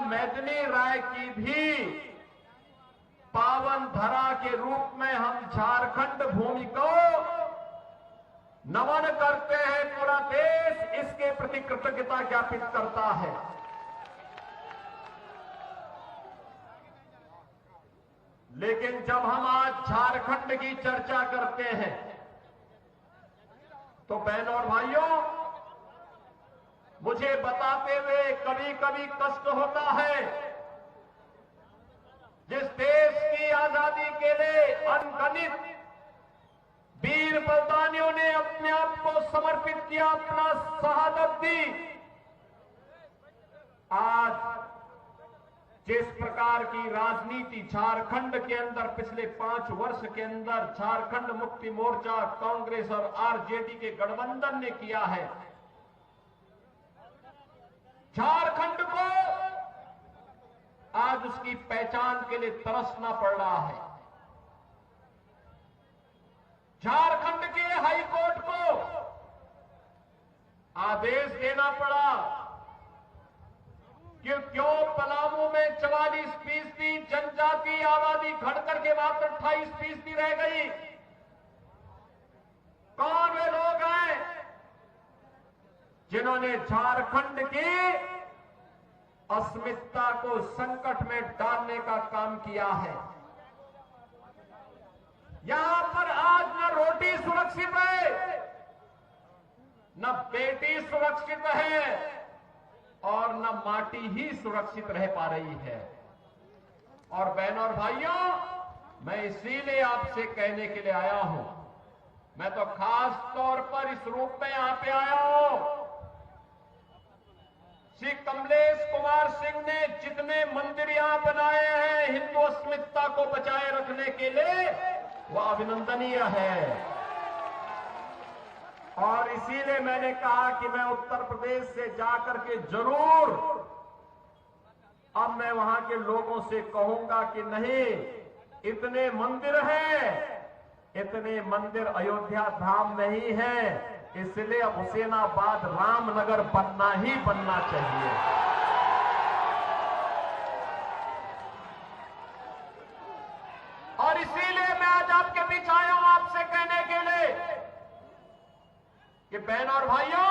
मेदिनी राय की भी पावन धरा के रूप में हम झारखंड भूमि को नमन करते हैं। पूरा देश इसके प्रति कृतज्ञता ज्ञापित करता है। लेकिन जब हम आज झारखंड की चर्चा करते हैं तो बहनों और भाइयों, मुझे बताते हुए कभी कभी कष्ट होता है। जिस देश की आजादी के लिए अनगिनत वीर बलिदानियों ने अपने आप को समर्पित किया, अपना शहादत दी, आज जिस प्रकार की राजनीति झारखंड के अंदर पिछले 5 वर्ष के अंदर झारखंड मुक्ति मोर्चा, कांग्रेस और आरजेडी के गठबंधन ने किया है, झारखंड को आज उसकी पहचान के लिए तरसना पड़ रहा है। झारखंड के हाई कोर्ट को आदेश देना पड़ा कि क्यों पलामू में 44% जनजातीय आबादी घटकर के मात्र 28% रह गई। कौन वे लोग हैं जिन्होंने झारखंड की अस्मिता को संकट में डालने का काम किया है। यहां पर आज न रोटी सुरक्षित है, न बेटी सुरक्षित है और न माटी ही सुरक्षित रह पा रही है। और बहनों और भाइयों, मैं इसीलिए आपसे कहने के लिए आया हूं, मैं तो खास तौर पर इस रूप में यहां पे आया हूं। श्री कमलेश कुमार सिंह ने जितने मंदिर यहां बनाए हैं हिंदू अस्मिता को बचाए रखने के लिए, वह अभिनंदनीय है। और इसीलिए मैंने कहा कि मैं उत्तर प्रदेश से जाकर के जरूर अब मैं वहां के लोगों से कहूंगा कि नहीं, इतने मंदिर हैं, इतने मंदिर अयोध्या धाम में ही हैं, इसलिए अब हुसैनाबाद रामनगर बनना ही बनना चाहिए। और इसीलिए मैं आज आपके बीच आया हूं आपसे कहने के लिए कि बहनों और भाइयों,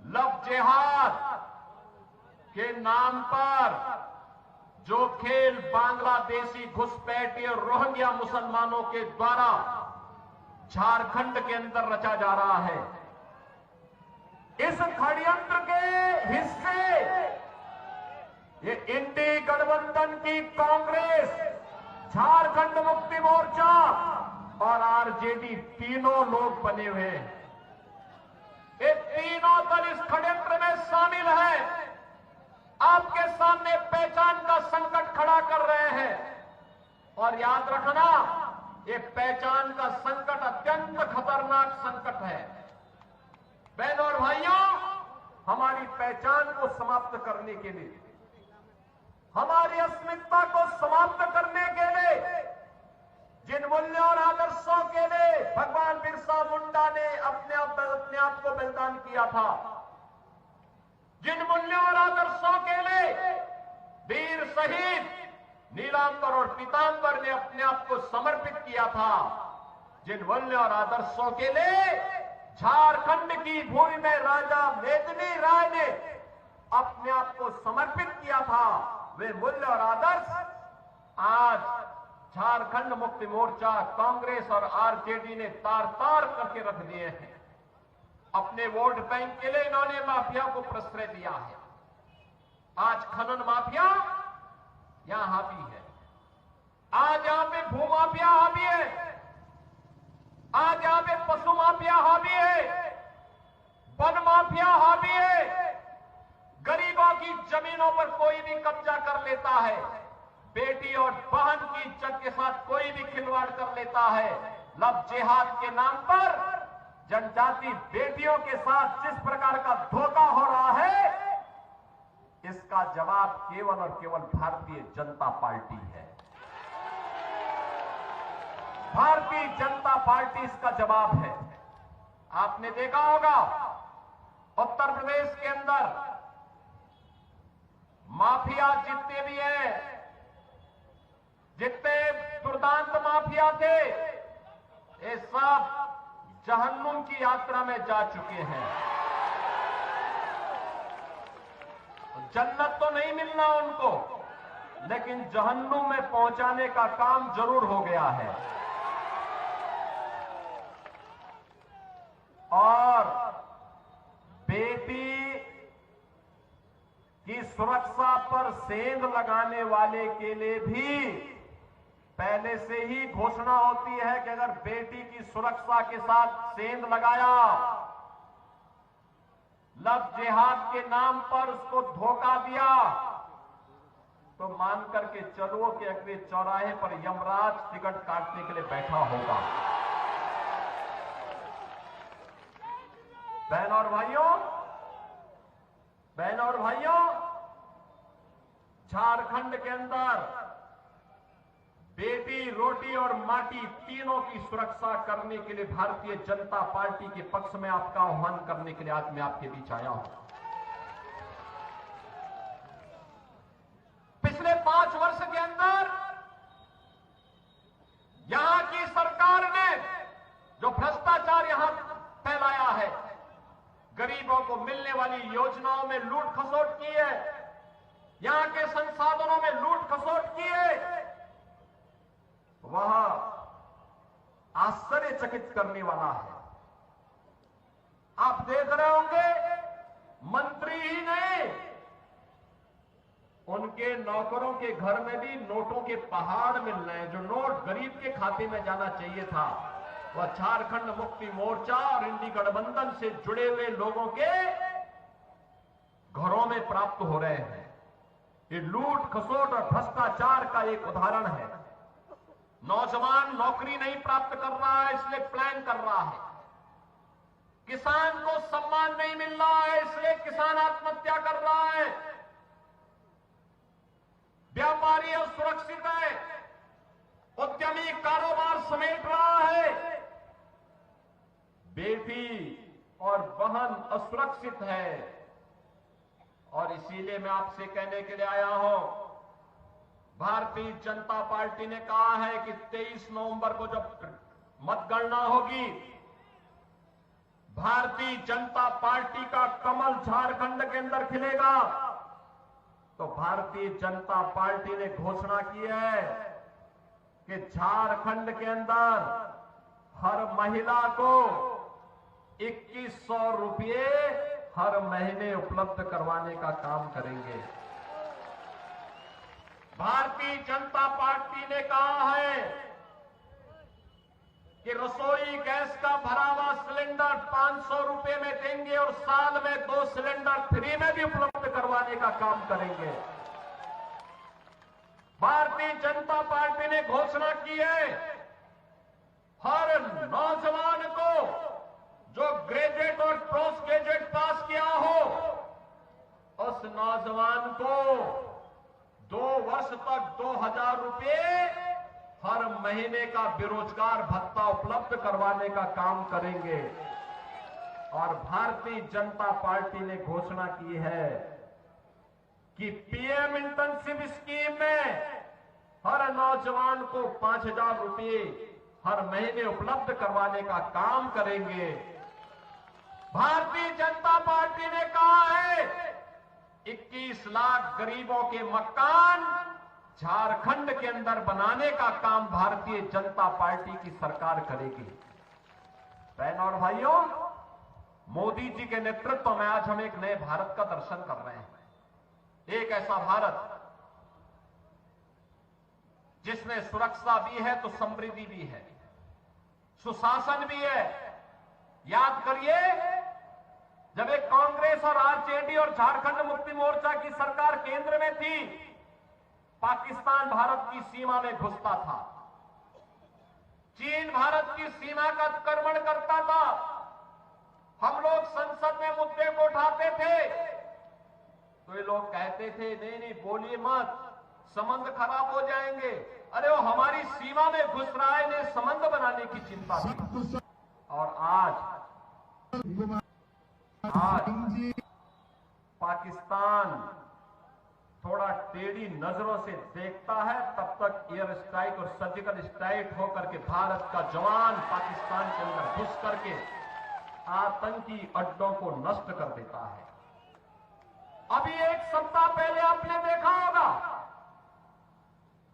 लव जिहाद के नाम पर जो खेल बांग्लादेशी घुसपैठी और रोहिंग्या मुसलमानों के द्वारा झारखंड के अंदर रचा जा रहा है, इस षड्यंत्र के हिस्से ये इंडी गठबंधन की कांग्रेस, झारखंड मुक्ति मोर्चा और आरजेडी तीनों लोग बने हुए हैं। ये तीनों दल इस षड्यंत्र में शामिल हैं। आपके सामने पहचान का संकट खड़ा कर रहे हैं। और याद रखना, ये पहचान का संकट अत्यंत खतरनाक संकट है। बहनों और भाइयों, हमारी पहचान को समाप्त करने के लिए, हमारी अस्मिता को समाप्त करने के लिए, जिन मूल्यों और आदर्शों के लिए भगवान बिरसा मुंडा ने अपने आप को बलिदान किया था, जिन मूल्यों और आदर्शों के लिए वीर शहीद नीलांबर और पीतांबर ने अपने आप को समर्पित किया था, जिन मूल्यों और आदर्शों के लिए झारखंड की भूमि में राजा मेदिनी राय ने अपने आप को समर्पित किया था, वे मूल्य और आदर्श आज झारखंड मुक्ति मोर्चा, कांग्रेस और आरजेडी ने तार तार करके रख दिए हैं। अपने वोट बैंक के लिए इन्होंने माफिया को प्रश्रय दिया है। आज खनन माफिया यहां हावी है, आज यहां पे भू माफिया हावी है, आज यहां पे पशु माफिया हावी है, वन माफिया हावी है, गरीबों की जमीनों पर कोई भी कब्जा कर लेता है, बेटी और बहन की इज्जत के साथ कोई भी खिलवाड़ कर लेता है। लव जिहाद के नाम पर जनजाति बेटियों के साथ जिस प्रकार का धोखा हो रहा है, इसका जवाब केवल और केवल भारतीय जनता पार्टी है। भारतीय जनता पार्टी इसका जवाब है। आपने देखा होगा उत्तर प्रदेश के अंदर माफिया जितने भी हैं, जितने दुर्दांत माफिया थे, ये सब जहन्नुम की यात्रा में जा चुके हैं। जन्नत तो नहीं मिलना उनको, लेकिन जहन्नुम में पहुंचाने का काम जरूर हो गया है। और बेटी की सुरक्षा पर सेंध लगाने वाले के लिए भी पहले से ही घोषणा होती है कि अगर बेटी की सुरक्षा के साथ सेंध लगाया, लव जिहाद के नाम पर उसको धोखा दिया, तो मान करके चलो कि अगले चौराहे पर यमराज टिकट काटने के लिए बैठा होगा। बहन और भाइयों, झारखंड के अंदर बेटी, रोटी और माटी तीनों की सुरक्षा करने के लिए भारतीय जनता पार्टी के पक्ष में आपका आह्वान करने के लिए आज मैं आपके बीच आया हूं। पिछले 5 वर्ष के अंदर यहां की सरकार ने जो भ्रष्टाचार यहां फैलाया है, गरीबों को मिलने वाली योजनाओं में लूट खसोट की है, यहां के संसाधनों में लूट खसोट की है, वह आश्चर्यचकित करने वाला है। आप देख रहे होंगे, मंत्री ही नहीं, उनके नौकरों के घर में भी नोटों के पहाड़ मिल रहे हैं। जो नोट गरीब के खाते में जाना चाहिए था, वह झारखंड मुक्ति मोर्चा और इंडी गठबंधन से जुड़े हुए लोगों के घरों में प्राप्त हो रहे हैं। ये लूट खसोट और भ्रष्टाचार का एक उदाहरण है। नौजवान नौकरी नहीं प्राप्त कर रहा है, इसलिए प्लान कर रहा है। किसान को सम्मान नहीं मिल रहा है, इसलिए किसान आत्महत्या कर रहा है। व्यापारी असुरक्षित है, उद्यमी कारोबार समेट रहा है। बेटी और बहन असुरक्षित है, और इसीलिए मैं आपसे कहने के लिए आया हूं, भारतीय जनता पार्टी ने कहा है कि 23 नवंबर को जब मतगणना होगी, भारतीय जनता पार्टी का कमल झारखंड के अंदर खिलेगा। तो भारतीय जनता पार्टी ने घोषणा की है कि झारखंड के अंदर हर महिला को 2100 रुपये हर महीने उपलब्ध करवाने का काम करेंगे। भारतीय जनता पार्टी ने कहा है कि रसोई गैस का भरा हुआ सिलेंडर 500 रुपये में देंगे और साल में 2 सिलेंडर फ्री में भी उपलब्ध करवाने का काम करेंगे। भारतीय जनता पार्टी ने घोषणा की है, हर नौजवान को जो ग्रेजुएट और पोस्ट ग्रेजुएट पास किया हो, उस नौजवान को 2 वर्ष तक 2000 रुपये हर महीने का बेरोजगार भत्ता उपलब्ध करवाने का काम करेंगे। और भारतीय जनता पार्टी ने घोषणा की है कि पीएम इंटर्नशिप स्कीम में हर नौजवान को 5000 रुपये हर महीने उपलब्ध करवाने का काम करेंगे। भारतीय जनता पार्टी ने कहा है 21 लाख गरीबों के मकान झारखंड के अंदर बनाने का काम भारतीय जनता पार्टी की सरकार करेगी। बहन और भाइयों, मोदी जी के नेतृत्व में आज हम एक नए भारत का दर्शन कर रहे हैं। एक ऐसा भारत जिसमें सुरक्षा भी है तो समृद्धि भी है, सुशासन भी है। याद करिए, जब एक कांग्रेस और आरजेडी और झारखंड मुक्ति मोर्चा की सरकार केंद्र में थी, पाकिस्तान भारत की सीमा में घुसता था, चीन भारत की सीमा का अतिक्रमण करता था। हम लोग संसद में मुद्दे को उठाते थे तो ये लोग कहते थे नहीं नहीं बोलिए मत, संबंध खराब हो जाएंगे। अरे वो हमारी सीमा में घुस रहा है, इन्हें संबंध बनाने की चिंता थी। और आज पाकिस्तान थोड़ा टेढ़ी नजरों से देखता है, तब तक एयर स्ट्राइक और सर्जिकल स्ट्राइक होकर के भारत का जवान पाकिस्तान के अंदर घुस करके आतंकी अड्डों को नष्ट कर देता है। अभी एक सप्ताह पहले आपने देखा होगा,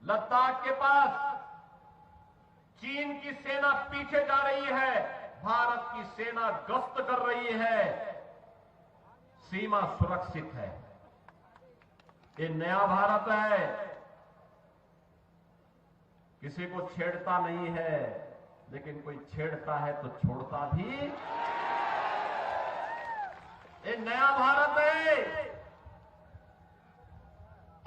लद्दाख के पास चीन की सेना पीछे जा रही है, भारत की सेना गश्त कर रही है, सीमा सुरक्षित है। ये नया भारत है, किसी को छेड़ता नहीं है, लेकिन कोई छेड़ता है तो छोड़ता भी। ये नया भारत है,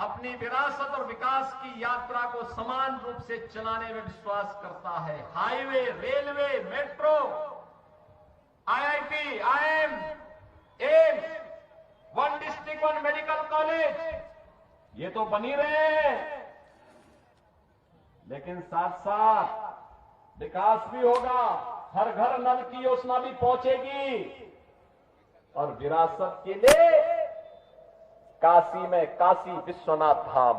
अपनी विरासत और विकास की यात्रा को समान रूप से चलाने में विश्वास करता है। Highway, railway, metro, IIT, IIM, AIIMS, one district one medical college, ये तो बनी रहे हैं, लेकिन साथ साथ विकास भी होगा, हर घर नल की योजना भी पहुंचेगी और विरासत के लिए काशी में काशी विश्वनाथ धाम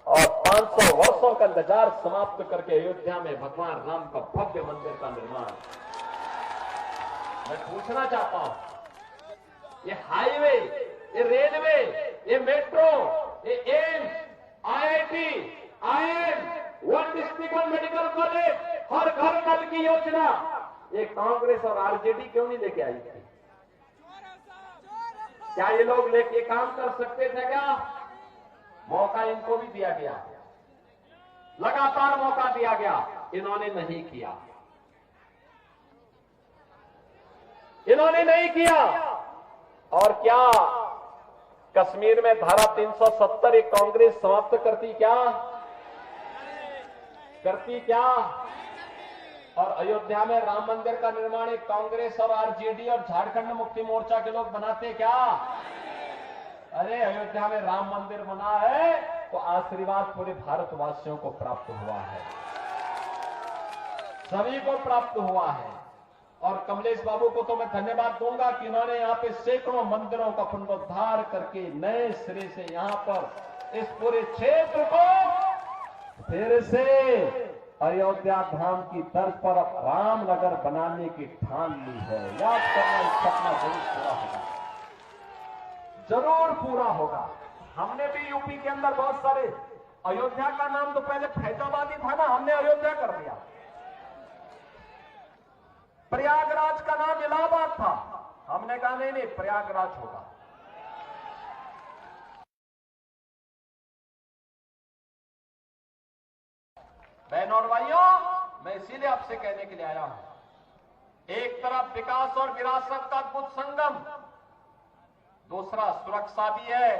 और 500 वर्षों का इंतजार समाप्त करके अयोध्या में भगवान राम का भव्य मंदिर का निर्माण। मैं पूछना चाहता हूं, ये हाईवे, ये रेलवे, ये मेट्रो, ये AIIMS, IIT, IIM, one district one medical college, हर घर नल की योजना, ये कांग्रेस और आरजेडी क्यों नहीं लेके आई थी? क्या ये लोग लेके काम कर सकते थे क्या? मौका इनको भी दिया गया, लगातार मौका दिया गया, इन्होंने नहीं किया, इन्होंने नहीं किया। और क्या कश्मीर में धारा 370 एक कांग्रेस समाप्त करती क्या? करती क्या? और अयोध्या में राम मंदिर का निर्माण एक कांग्रेस और आरजेडी और झारखंड मुक्ति मोर्चा के लोग बनाते क्या? अरे अयोध्या में राम मंदिर बना है तो आशीर्वाद पूरे भारतवासियों को प्राप्त हुआ है, सभी को प्राप्त हुआ है। और कमलेश बाबू को तो मैं धन्यवाद दूंगा कि इन्होंने यहाँ पे सैकड़ों मंदिरों का पुनरुद्धार करके नए सिरे से यहाँ पर इस पूरे क्षेत्र को फिर से अयोध्या धाम की तर्ज पर रामनगर बनाने की ठान ली है। याद करना, सपना जरूर पूरा होगा, जरूर पूरा होगा। हमने भी यूपी के अंदर बहुत सारे, अयोध्या का नाम तो पहले फैजाबादी था ना, हमने अयोध्या कर दिया। प्रयागराज का नाम इलाहाबाद था, हमने कहा नहीं नहीं प्रयागराज होगा। बहनों और भाइयों, मैं इसीलिए आपसे कहने के लिए आया हूं, एक तरफ विकास और विरासत का अद्भुत संगम, दूसरा सुरक्षा भी है,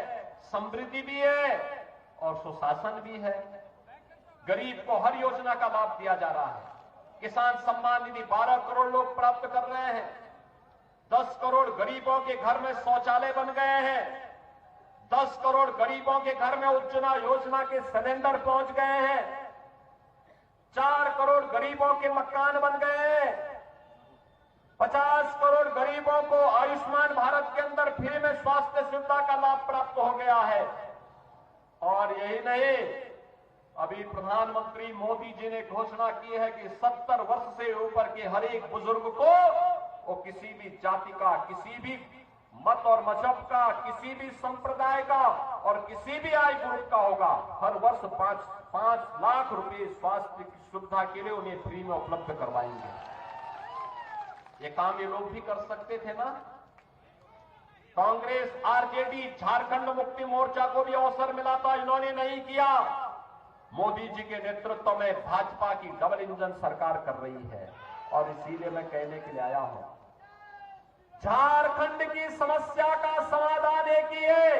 समृद्धि भी है और सुशासन भी है। गरीब को हर योजना का लाभ दिया जा रहा है। किसान सम्मान निधि 12 करोड़ लोग प्राप्त कर रहे हैं, 10 करोड़ गरीबों के घर में शौचालय बन गए हैं, 10 करोड़ गरीबों के घर में उज्ज्वला योजना के सिलेंडर पहुंच गए हैं, 4 करोड़ गरीबों के मकान बन गए हैं, 50 करोड़ गरीबों को आयुष्मान भारत के अंदर फ्री में स्वास्थ्य सुविधा का लाभ प्राप्त हो गया है। और यही नहीं, अभी प्रधानमंत्री मोदी जी ने घोषणा की है कि 70 वर्ष से ऊपर के हर एक बुजुर्ग को, वो किसी भी जाति का, किसी भी मत और मजहब का, किसी भी संप्रदाय का और किसी भी आयु ग्रुप का होगा, हर वर्ष 5 लाख रुपए स्वास्थ्य की सुविधा के लिए उन्हें फ्री में उपलब्ध करवाएंगे। ये काम ये लोग भी कर सकते थे ना। कांग्रेस, आरजेडी, झारखंड मुक्ति मोर्चा को भी अवसर मिला था, इन्होंने नहीं किया। मोदी जी के नेतृत्व में भाजपा की डबल इंजन सरकार कर रही है और इसीलिए मैं कहने के लिए आया हूं, झारखंड की समस्या का समाधान एक ही है।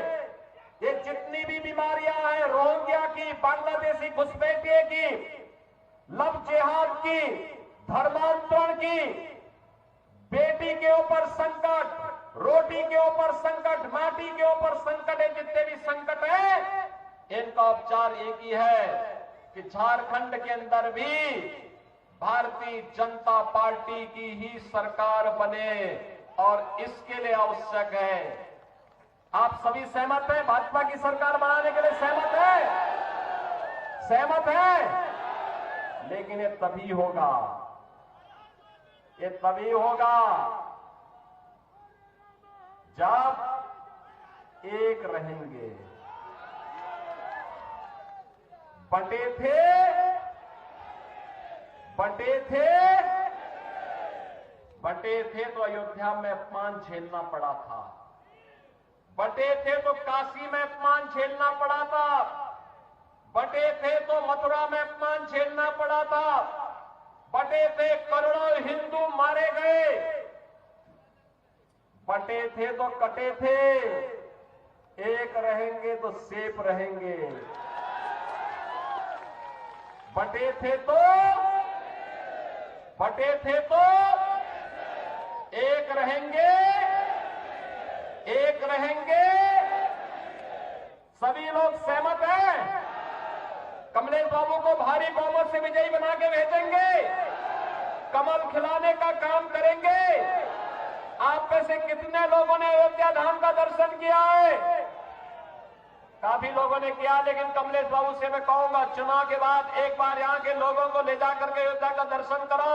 ये जितनी भी बीमारियां हैं, रोहिंग्या की, बांग्लादेशी घुसपैठिए की, लव जिहाद की, धर्मांतरण की, बेटी के ऊपर संकट, रोटी के ऊपर संकट, माटी के ऊपर संकट है, जितने भी संकट है इनका उपचार एक ही है कि झारखंड के अंदर भी भारतीय जनता पार्टी की ही सरकार बने और इसके लिए आवश्यक है। आप सभी सहमत हैं भाजपा की सरकार बनाने सहमत हैं? लेकिन ये तभी होगा, ये तभी होगा जब एक रहेंगे। बंटे थे तो अयोध्या में अपमान झेलना पड़ा था, बंटे थे तो काशी में अपमान झेलना पड़ा था, बंटे थे तो मथुरा में अपमान झेलना पड़ा था, बंटे थे करोड़ों हिंदू मारे गए, बंटे थे तो कटे थे, एक रहेंगे तो सेफ रहेंगे। बंटे थे तो एक रहेंगे, एक रहेंगे। सभी लोग सहमत हैं? कमलेश बाबू को भारी बहुमत से विजयी बना के भेजेंगे, कमल खिलाने का काम करेंगे। आप में से कितने लोगों ने अयोध्या धाम का दर्शन किया है? काफी लोगों ने किया, लेकिन कमलेश बाबू से मैं कहूंगा चुनाव के बाद एक बार यहां के लोगों को ले जाकर के अयोध्या का दर्शन करो,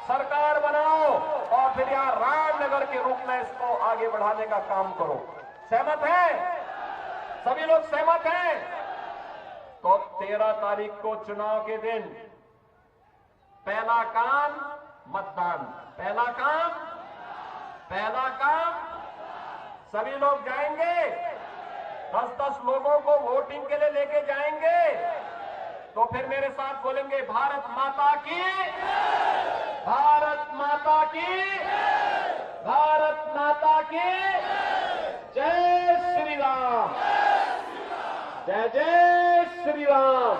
सरकार बनाओ और फिर यहां रामनगर के रूप में इसको आगे बढ़ाने का काम करो। सहमत हैं? सभी लोग सहमत हैं? तो 13 तारीख को चुनाव के दिन पहला काम मतदान, पहला काम सभी लोग जाएंगे, 10-10 लोगों को वोटिंग के लिए लेके जाएंगे। तो फिर मेरे साथ बोलेंगे भारत माता की, भारत माता की, भारत माता की जय श्री राम, जय जय श्री राम।